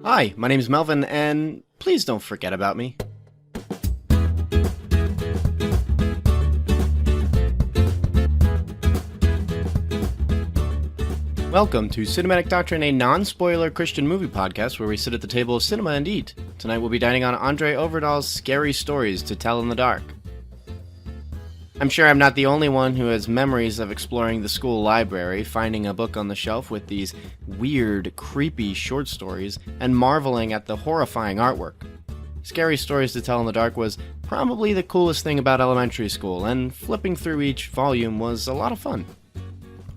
Hi, my name's Melvin, and please don't forget about me. Welcome to Cinematic Doctrine, a non-spoiler Christian movie podcast where we sit at the table of cinema and eat. Tonight we'll be dining on André Øvredal's Scary Stories to Tell in the Dark. I'm sure I'm not the only one who has memories of exploring the school library, finding a book on the shelf with these weird, creepy short stories, and marveling at the horrifying artwork. Scary Stories to Tell in the Dark was probably the coolest thing about elementary school, and flipping through each volume was a lot of fun.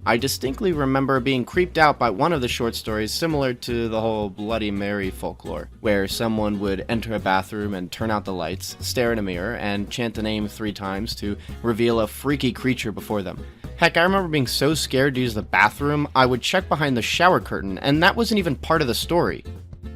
I distinctly remember being creeped out by one of the short stories similar to the whole Bloody Mary folklore, where someone would enter a bathroom and turn out the lights, stare in a mirror, and chant the name 3 times to reveal a freaky creature before them. Heck, I remember being so scared to use the bathroom, I would check behind the shower curtain, and that wasn't even part of the story.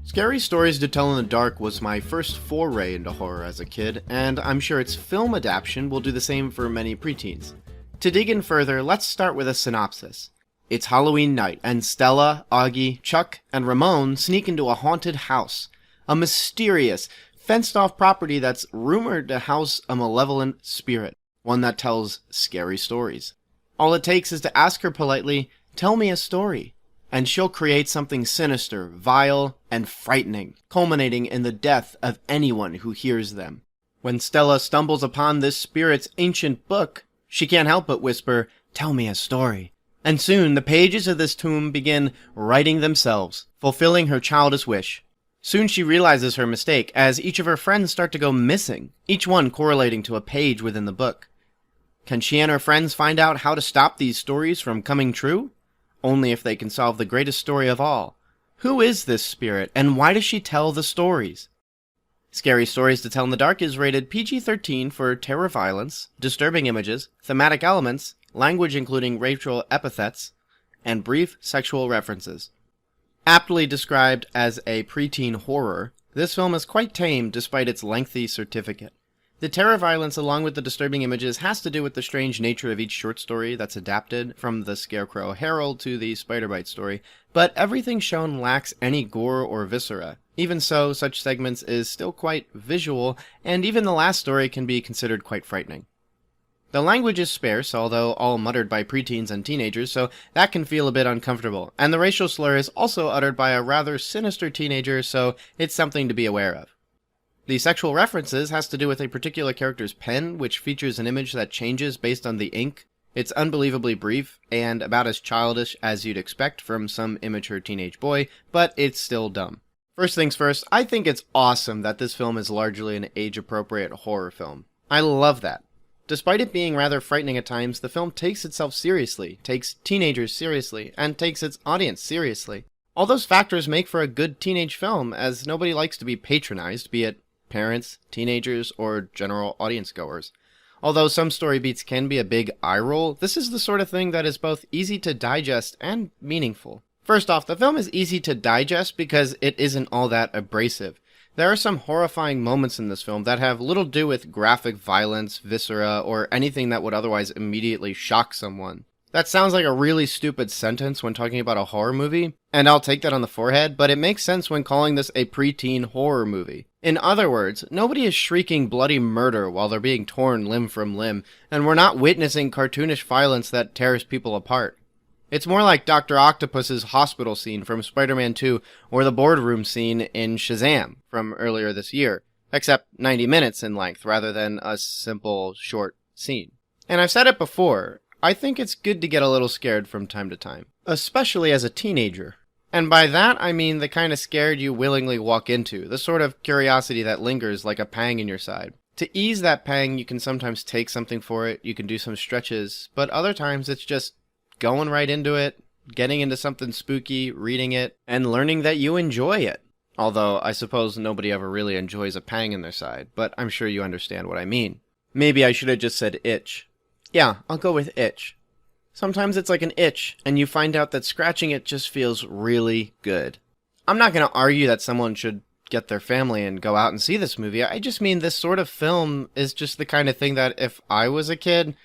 Scary Stories to Tell in the Dark was my first foray into horror as a kid, and I'm sure its film adaptation will do the same for many preteens. To dig in further, let's start with a synopsis. It's Halloween night, and Stella, Augie, Chuck, and Ramon sneak into a haunted house. A mysterious, fenced-off property that's rumored to house a malevolent spirit, one that tells scary stories. All it takes is to ask her politely, "Tell me a story," and she'll create something sinister, vile, and frightening, culminating in the death of anyone who hears them. When Stella stumbles upon this spirit's ancient book, she can't help but whisper, "Tell me a story." And soon the pages of this tome begin writing themselves, fulfilling her childish wish. Soon she realizes her mistake as each of her friends start to go missing, each one correlating to a page within the book. Can she and her friends find out how to stop these stories from coming true? Only if they can solve the greatest story of all. Who is this spirit, and why does she tell the stories? Scary Stories to Tell in the Dark is rated PG-13 for terror violence, disturbing images, thematic elements, language including racial epithets, and brief sexual references. Aptly described as a preteen horror, this film is quite tame despite its lengthy certificate. The terror violence along with the disturbing images has to do with the strange nature of each short story that's adapted, from the Scarecrow Herald to the Spider-Bite story, but everything shown lacks any gore or viscera. Even so, such segments is still quite visual, and even the last story can be considered quite frightening. The language is sparse, although all muttered by preteens and teenagers, so that can feel a bit uncomfortable, and the racial slur is also uttered by a rather sinister teenager, so it's something to be aware of. The sexual references has to do with a particular character's pen, which features an image that changes based on the ink. It's unbelievably brief, and about as childish as you'd expect from some immature teenage boy, but it's still dumb. First things first, I think it's awesome that this film is largely an age-appropriate horror film. I love that. Despite it being rather frightening at times, the film takes itself seriously, takes teenagers seriously, and takes its audience seriously. All those factors make for a good teenage film, as nobody likes to be patronized, be it parents, teenagers, or general audience goers. Although some story beats can be a big eye roll, this is the sort of thing that is both easy to digest and meaningful. First off, the film is easy to digest because it isn't all that abrasive. There are some horrifying moments in this film that have little to do with graphic violence, viscera, or anything that would otherwise immediately shock someone. That sounds like a really stupid sentence when talking about a horror movie, and I'll take that on the forehead, but it makes sense when calling this a preteen horror movie. In other words, nobody is shrieking bloody murder while they're being torn limb from limb, and we're not witnessing cartoonish violence that tears people apart. It's more like Dr. Octopus's hospital scene from Spider-Man 2 or the boardroom scene in Shazam from earlier this year, except 90 minutes in length rather than a simple, short scene. And I've said it before, I think it's good to get a little scared from time to time, especially as a teenager. And by that, I mean the kind of scared you willingly walk into, the sort of curiosity that lingers like a pang in your side. To ease that pang, you can sometimes take something for it, you can do some stretches, but other times it's just going right into it, getting into something spooky, reading it, and learning that you enjoy it. Although, I suppose nobody ever really enjoys a pang in their side, but I'm sure you understand what I mean. Maybe I should have just said itch. Yeah, I'll go with itch. Sometimes it's like an itch, and you find out that scratching it just feels really good. I'm not going to argue that someone should get their family and go out and see this movie. I just mean this sort of film is just the kind of thing that if I was a kid,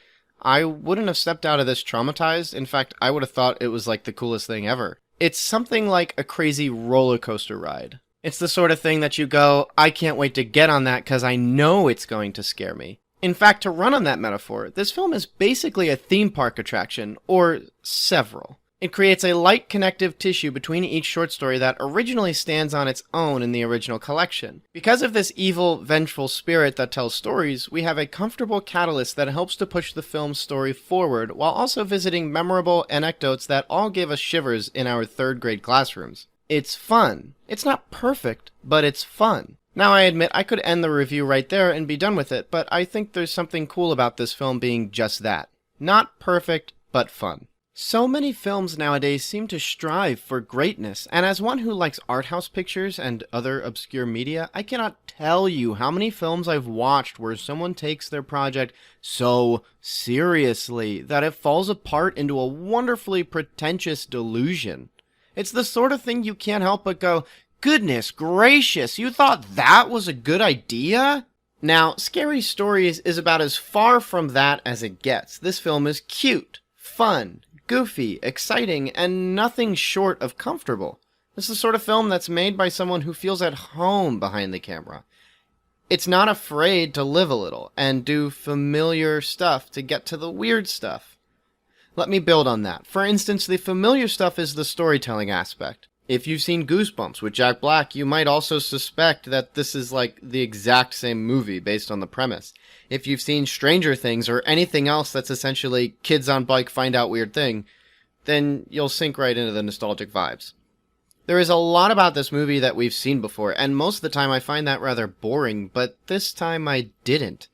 I wouldn't have stepped out of this traumatized. In fact, I would have thought it was like the coolest thing ever. It's something like a crazy roller coaster ride. It's the sort of thing that you go, I can't wait to get on that because I know it's going to scare me. In fact, to run on that metaphor, this film is basically a theme park attraction, or several. It creates a light connective tissue between each short story that originally stands on its own in the original collection. Because of this evil, vengeful spirit that tells stories, we have a comfortable catalyst that helps to push the film's story forward while also visiting memorable anecdotes that all gave us shivers in our third grade classrooms. It's fun. It's not perfect, but it's fun. Now I admit I could end the review right there and be done with it, but I think there's something cool about this film being just that. Not perfect, but fun. So many films nowadays seem to strive for greatness, and as one who likes art house pictures and other obscure media, I cannot tell you how many films I've watched where someone takes their project so seriously that it falls apart into a wonderfully pretentious delusion. It's the sort of thing you can't help but go, goodness gracious, you thought that was a good idea? Now, Scary Stories is about as far from that as it gets. This film is cute, fun, goofy, exciting, and nothing short of comfortable. It's the sort of film that's made by someone who feels at home behind the camera. It's not afraid to live a little and do familiar stuff to get to the weird stuff. Let me build on that. For instance, the familiar stuff is the storytelling aspect. If you've seen Goosebumps with Jack Black, you might also suspect that this is like the exact same movie based on the premise. If you've seen Stranger Things or anything else that's essentially kids on bike find out weird thing, then you'll sink right into the nostalgic vibes. There is a lot about this movie that we've seen before, and most of the time I find that rather boring, but this time I didn't.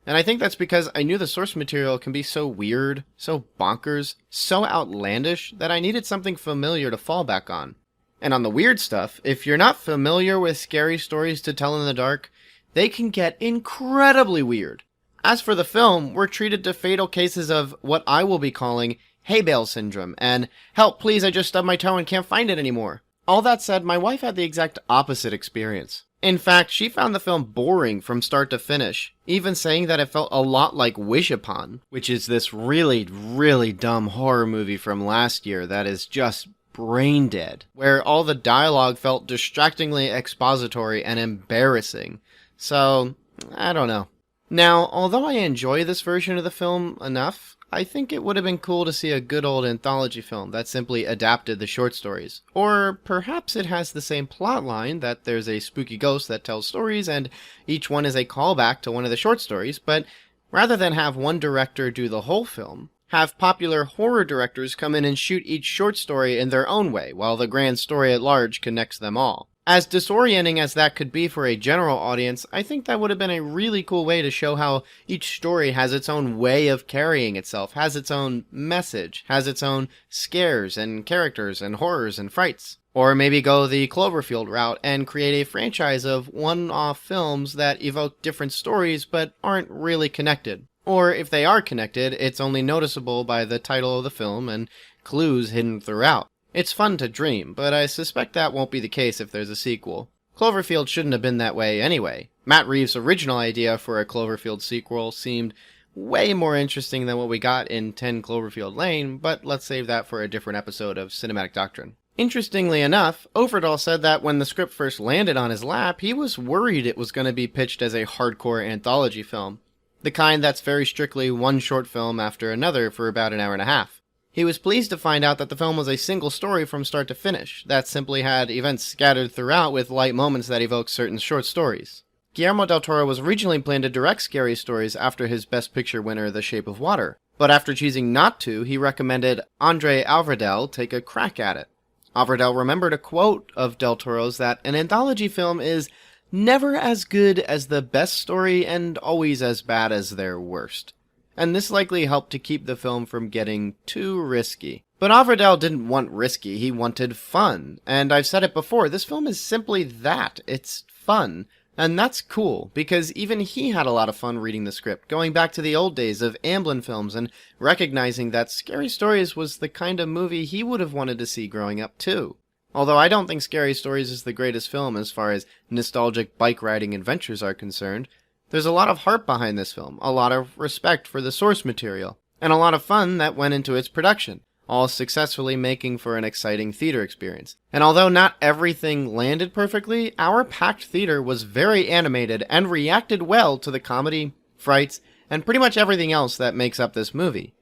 And I think that's because I knew the source material can be so weird, so bonkers, so outlandish, that I needed something familiar to fall back on. And on the weird stuff, if you're not familiar with Scary Stories to Tell in the Dark, they can get incredibly weird. As for the film, we're treated to fatal cases of what I will be calling hay bale syndrome, and help please I just stubbed my toe and can't find it anymore. All that said, my wife had the exact opposite experience. In fact, she found the film boring from start to finish, even saying that it felt a lot like Wish Upon, which is this really, really dumb horror movie from last year that is just brain dead, where all the dialogue felt distractingly expository and embarrassing. So, I don't know. Now, although I enjoy this version of the film enough, I think it would have been cool to see a good old anthology film that simply adapted the short stories. Or perhaps it has the same plot line, that there's a spooky ghost that tells stories and each one is a callback to one of the short stories, but rather than have one director do the whole film, have popular horror directors come in and shoot each short story in their own way, while the grand story at large connects them all. As disorienting as that could be for a general audience, I think that would have been a really cool way to show how each story has its own way of carrying itself, has its own message, has its own scares and characters and horrors and frights. Or maybe go the Cloverfield route and create a franchise of one-off films that evoke different stories but aren't really connected. Or if they are connected, it's only noticeable by the title of the film and clues hidden throughout. It's fun to dream, but I suspect that won't be the case if there's a sequel. Cloverfield shouldn't have been that way anyway. Matt Reeves' original idea for a Cloverfield sequel seemed way more interesting than what we got in 10 Cloverfield Lane, but let's save that for a different episode of Cinematic Doctrine. Interestingly enough, Øvredal said that when the script first landed on his lap, he was worried it was going to be pitched as a hardcore anthology film. The kind that's very strictly one short film after another for about an hour and a half. He was pleased to find out that the film was a single story from start to finish, that simply had events scattered throughout with light moments that evoke certain short stories. Guillermo del Toro was originally planned to direct Scary Stories after his Best Picture winner The Shape of Water, but after choosing not to, he recommended André Øvredal take a crack at it. Øvredal remembered a quote of del Toro's that an anthology film is never as good as the best story and always as bad as their worst. And this likely helped to keep the film from getting too risky. But Øvredal didn't want risky, he wanted fun. And I've said it before, this film is simply that. It's fun. And that's cool, because even he had a lot of fun reading the script, going back to the old days of Amblin films and recognizing that Scary Stories was the kind of movie he would have wanted to see growing up too. Although I don't think Scary Stories is the greatest film as far as nostalgic bike riding adventures are concerned, there's a lot of heart behind this film, a lot of respect for the source material, and a lot of fun that went into its production. all successfully making for an exciting theater experience. And although not everything landed perfectly, our packed theater was very animated and reacted well to the comedy, frights, and pretty much everything else that makes up this movie.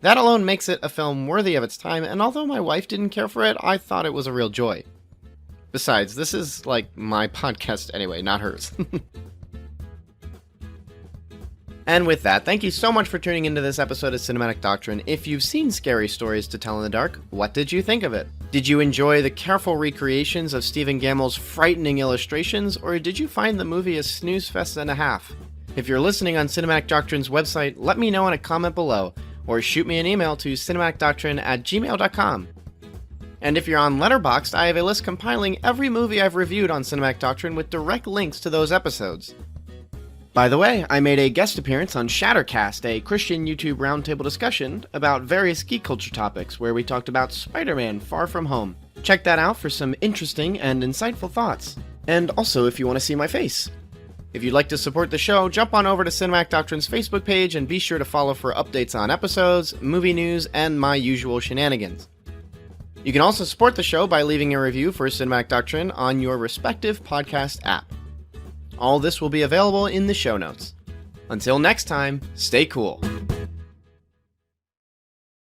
That alone makes it a film worthy of its time, and although my wife didn't care for it, I thought it was a real joy. Besides, this is like my podcast anyway, not hers. And with that, thank you so much for tuning into this episode of Cinematic Doctrine. If you've seen Scary Stories to Tell in the Dark, what did you think of it? Did you enjoy the careful recreations of Stephen Gammell's frightening illustrations, or did you find the movie a snooze fest and a half? If you're listening on Cinematic Doctrine's website, let me know in a comment below, or shoot me an email to cinematicdoctrine@gmail.com. And if you're on Letterboxd, I have a list compiling every movie I've reviewed on Cinematic Doctrine with direct links to those episodes. By the way, I made a guest appearance on Shattercast, a Christian YouTube roundtable discussion about various geek culture topics, where we talked about Spider-Man Far From Home. Check that out for some interesting and insightful thoughts. And also if you want to see my face. If you'd like to support the show, jump on over to Cinematic Doctrine's Facebook page and be sure to follow for updates on episodes, movie news, and my usual shenanigans. You can also support the show by leaving a review for Cinematic Doctrine on your respective podcast app. All this will be available in the show notes. Until next time, stay cool.